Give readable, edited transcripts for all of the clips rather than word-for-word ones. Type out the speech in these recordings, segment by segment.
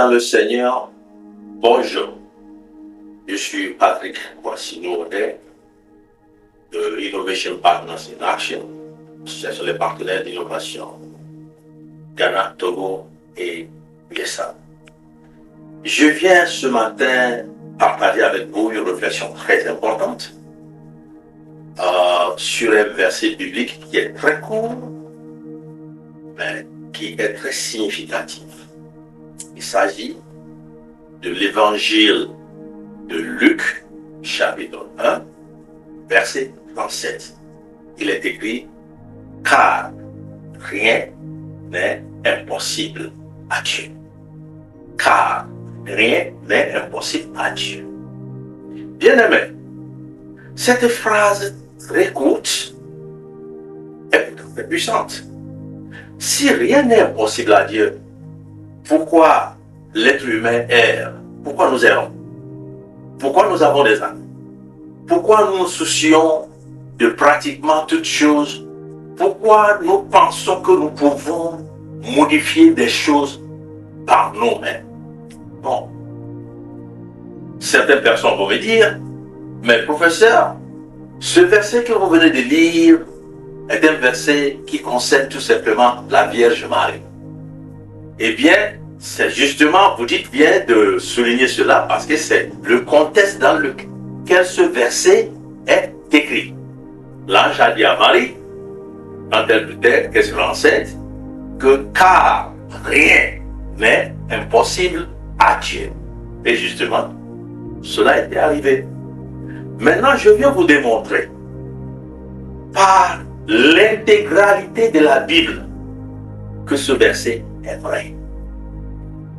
dans le Seigneur, bonjour. Je suis Patrick Boissy-Nourdet de Innovation Partners in Action. Ce sont les partenaires d'innovation Ghana, Togo et USA. Je viens ce matin partager avec vous une réflexion très importante sur un verset biblique qui est très court, mais qui est très significatif. Il s'agit de l'évangile de Luc, chapitre 1, verset 37. Il est écrit « Car rien n'est impossible à Dieu. » Car rien n'est impossible à Dieu. Bien-aimés, cette phrase très courte est très puissante. Si rien n'est impossible à Dieu, pourquoi l'être humain erre? Pourquoi nous errons? Pourquoi nous avons des âmes? Pourquoi nous nous soucions de pratiquement toutes choses? Pourquoi nous pensons que nous pouvons modifier des choses par nous-mêmes? Bon, certaines personnes vont me dire, mais professeur, ce verset que vous venez de lire est un verset qui concerne tout simplement la Vierge Marie. Eh bien, c'est justement, vous dites bien de souligner cela parce que c'est le contexte dans lequel ce verset est écrit. L'ange a dit à Marie, quand elle était, qu'elle se enceinte, que car rien n'est impossible à Dieu. Et justement, cela était arrivé. Maintenant, je viens vous démontrer par l'intégralité de la Bible que ce verset est vrai.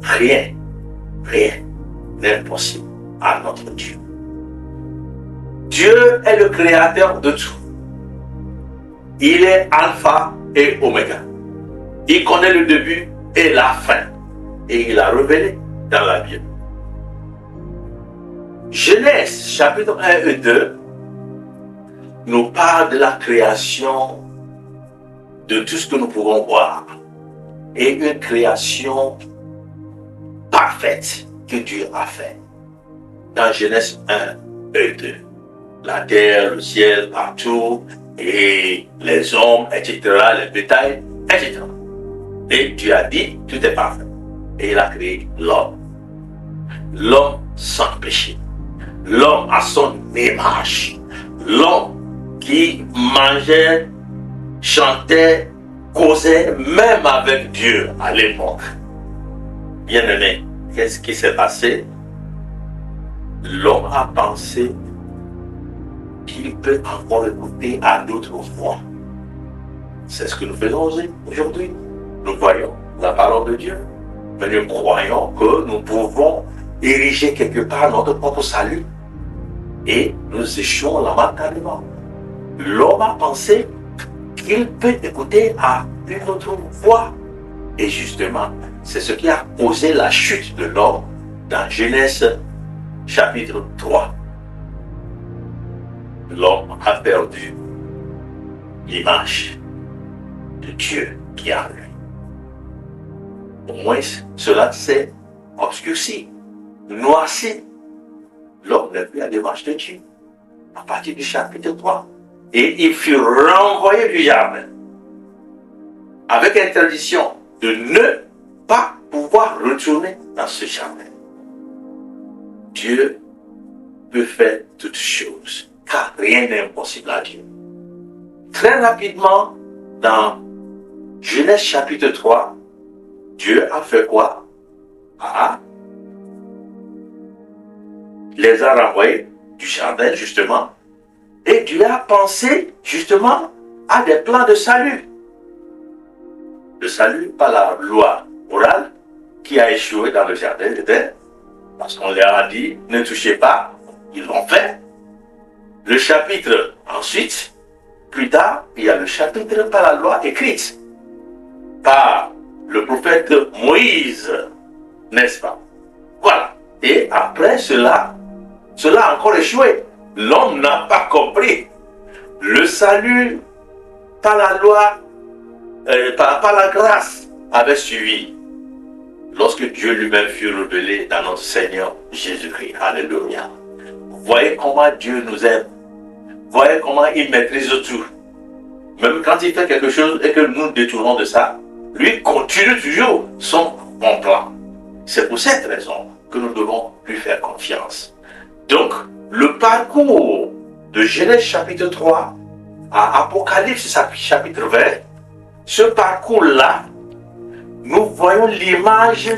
Rien n'est impossible à notre Dieu. Dieu est le créateur de tout. Il est alpha et oméga. Il connaît le début et la fin. Et il a révélé dans la Bible. Genèse chapitre 1 et 2 nous parle de la création de tout ce que nous pouvons voir. Et une création parfaite que Dieu a fait. Dans Genèse 1 et 2. La terre, le ciel, partout, et les hommes, etc., les bétails, etc. Et Dieu a dit, tout est parfait. Et il a créé l'homme. L'homme sans péché. L'homme à son image. L'homme qui mangeait, chantait, causait, même avec Dieu à l'époque. Bien-aimé, qu'est-ce qui s'est passé? L'homme a pensé qu'il peut encore écouter à d'autres voix. C'est ce que nous faisons aujourd'hui. Nous voyons la parole de Dieu, mais nous croyons que nous pouvons ériger quelque part notre propre salut et nous échouons lamentablement. L'homme a pensé qu'il peut écouter à une autre voix. Et justement, c'est ce qui a causé la chute de l'homme dans Genèse chapitre 3. L'homme a perdu l'image de Dieu qui a en lui. Au moins, cela s'est obscurci, noirci. L'homme n'est plus à l'image de Dieu à partir du chapitre 3. Et il fut renvoyé du jardin avec interdiction de ne pas pouvoir retourner dans ce jardin. Dieu peut faire toutes choses, car rien n'est impossible à Dieu. Très rapidement, dans Genèse chapitre 3, Dieu a fait quoi? Les a renvoyés du jardin, justement, et Dieu a pensé, justement, à des plans de salut. Le salut par la loi morale qui a échoué dans le jardin d'Éden, parce qu'on leur a dit, ne touchez pas, ils l'ont fait. Le chapitre ensuite, plus tard, il y a le chapitre par la loi écrite, par le prophète Moïse, n'est-ce pas? Voilà. Et après cela a encore échoué. L'homme n'a pas compris. Le salut par la loi, par la grâce avait suivi. lorsque Dieu lui-même fut révélé dans notre Seigneur Jésus-Christ. Alléluia. Voyez comment Dieu nous aime. Voyez comment il maîtrise tout. Même quand il fait quelque chose et que nous nous détournons de ça, lui continue toujours son bon plan. C'est pour cette raison que nous devons lui faire confiance. Donc, le parcours de Genèse chapitre 3 à Apocalypse chapitre 20, ce parcours-là, nous voyons l'image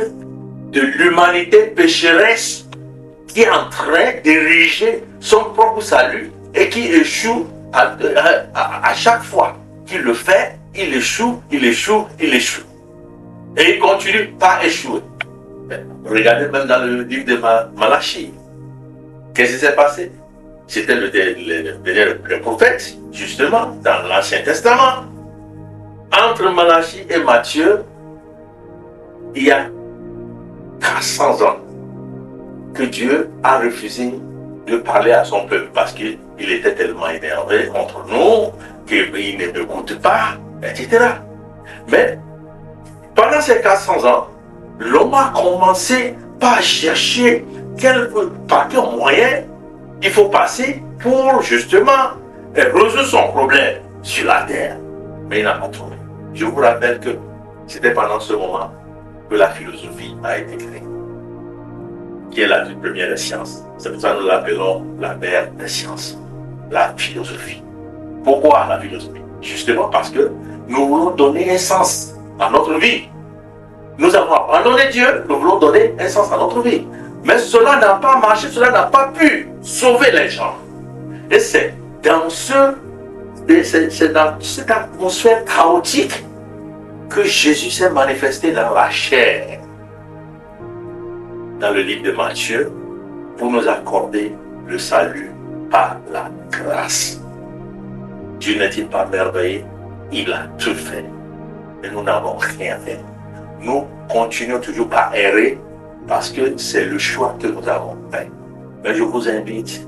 de l'humanité pécheresse qui est en train d'ériger son propre salut et qui échoue à chaque fois qu'il le fait, il échoue, il échoue, il échoue. Et il continue par échouer. Regardez même dans le livre de Malachie. Qu'est-ce qui s'est passé? C'était le prophète, justement, dans l'Ancien Testament. Entre Malachie et Matthieu, il y a 400 ans que Dieu a refusé de parler à son peuple parce qu'il était tellement énervé contre nous qu'il ne m'écoute pas, etc. Mais pendant ces 400 ans, l'homme a commencé par chercher par quel moyen il faut passer pour justement résoudre son problème sur la terre. Mais il n'a pas trouvé. Je vous rappelle que c'était pendant ce moment que la philosophie a été créée, qui est la toute première des sciences. C'est pour ça que nous l'appelons la mère des sciences, la philosophie. Pourquoi la philosophie? Justement parce que nous voulons donner un sens à notre vie. Nous avons abandonné Dieu, nous voulons donner un sens à notre vie. Mais cela n'a pas marché, cela n'a pas pu sauver les gens. Et c'est dans cette atmosphère chaotique que Jésus s'est manifesté dans la chair, dans le livre de Matthieu, pour nous accorder le salut par la grâce. Dieu n'est-il pas merveilleux? Il a tout fait. Mais nous n'avons rien fait. Nous continuons toujours à errer parce que c'est le choix que nous avons fait. Mais je vous invite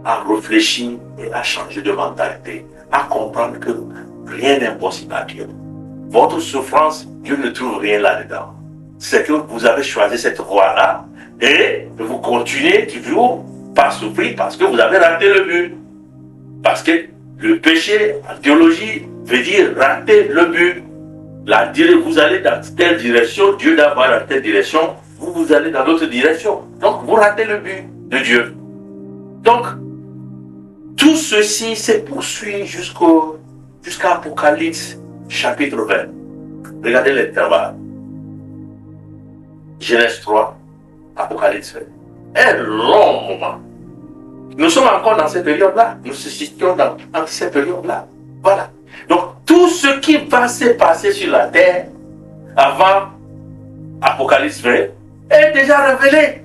à réfléchir et à changer de mentalité, à comprendre que rien n'est impossible à Dieu. Votre souffrance, Dieu ne trouve rien là-dedans. C'est que vous avez choisi cette voie-là et vous continuez toujours par souffrir parce que vous avez raté le but. Parce que le péché, en théologie, veut dire rater le but. Vous allez dans telle direction, Dieu d'abord dans telle direction, vous allez dans l'autre direction. Donc, vous ratez le but de Dieu. Donc, tout ceci se poursuit jusqu'à Apocalypse chapitre 20. Regardez l'intervalle. Genèse 3, Apocalypse 20. Un long moment. Nous sommes encore dans cette période-là. Nous nous situons dans cette période-là. Voilà. Donc, tout ce qui va se passer sur la terre avant Apocalypse 20 est déjà révélé.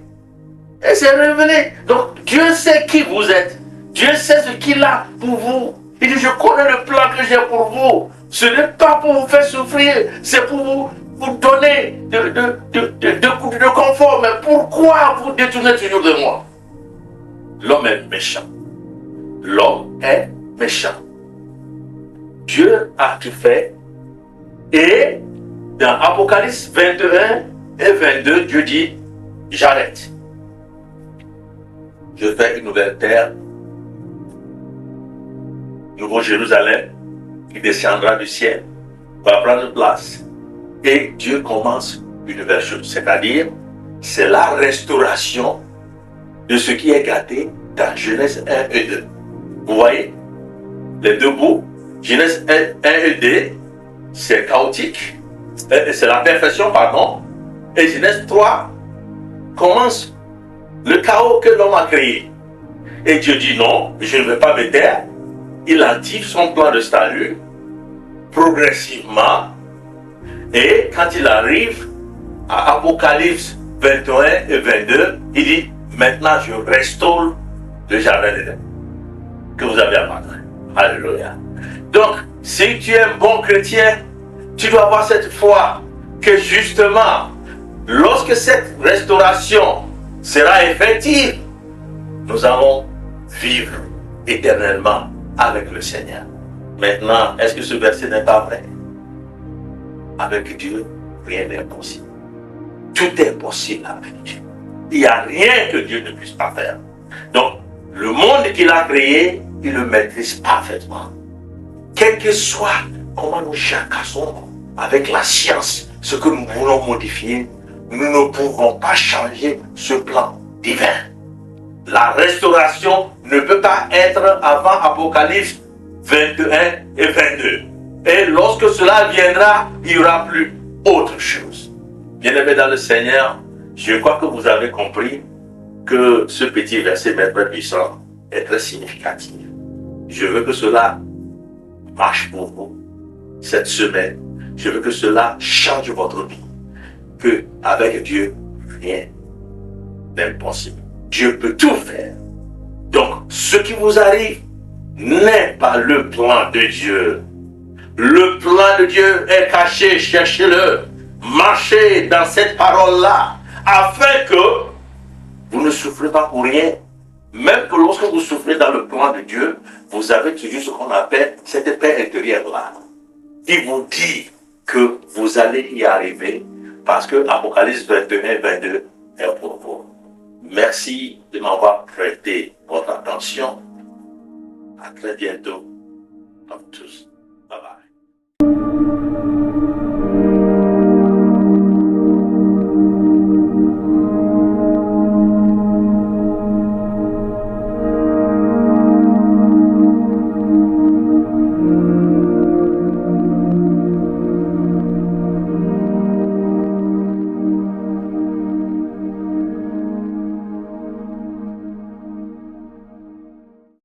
Et c'est révélé. Donc, Dieu sait qui vous êtes. Dieu sait ce qu'il a pour vous. Il dit, je connais le plan que j'ai pour vous. Ce n'est pas pour vous faire souffrir, c'est pour vous donner de confort. Mais pourquoi vous détournez toujours de moi? L'homme est méchant. L'homme est méchant. Dieu a tout fait. Et dans Apocalypse 21 et 22, Dieu dit, j'arrête. Je fais une nouvelle terre, nouveau Jérusalem, qui descendra du ciel, va prendre place. Et Dieu commence une nouvelle chose, c'est-à-dire, c'est la restauration de ce qui est gâté dans Genèse 1 et 2. Vous voyez, les deux bouts, Genèse 1 et 2, c'est chaotique, c'est la perfection, pardon, et Genèse 3 commence le chaos que l'homme a créé. Et Dieu dit non, je ne vais pas me taire. Il active son plan de salut progressivement. Et quand il arrive à Apocalypse 21 et 22, il dit, maintenant je restaure le jardin d'Éden que vous avez abandonné. Alléluia. Donc, si tu es un bon chrétien, tu dois avoir cette foi que justement, lorsque cette restauration sera effective, nous allons vivre éternellement avec le Seigneur. Maintenant, est-ce que ce verset n'est pas vrai? Avec Dieu, rien n'est impossible. Tout est possible avec Dieu. Il n'y a rien que Dieu ne puisse pas faire. Donc, le monde qu'il a créé, il le maîtrise parfaitement. Quel que soit comment nous jacassons avec la science, ce que nous voulons modifier, nous ne pourrons pas changer ce plan divin. La restauration ne peut pas être avant Apocalypse 21 et 22. Et lorsque cela viendra, il n'y aura plus autre chose. Bien-aimés dans le Seigneur, je crois que vous avez compris que ce petit verset Maître puissant est très significatif. Je veux que cela marche pour vous cette semaine. Je veux que cela change votre vie. Que avec Dieu, rien n'est impossible. Dieu peut tout faire. Donc, ce qui vous arrive n'est pas le plan de Dieu. Le plan de Dieu est caché, cherchez-le. Marchez dans cette parole-là, afin que vous ne souffrez pas pour rien. Même que lorsque vous souffrez dans le plan de Dieu, vous avez toujours ce qu'on appelle cette paix intérieure-là. Il vous dit que vous allez y arriver parce que Apocalypse 21-22 est pour vous. Merci de m'avoir prêté votre attention. À très bientôt à tous.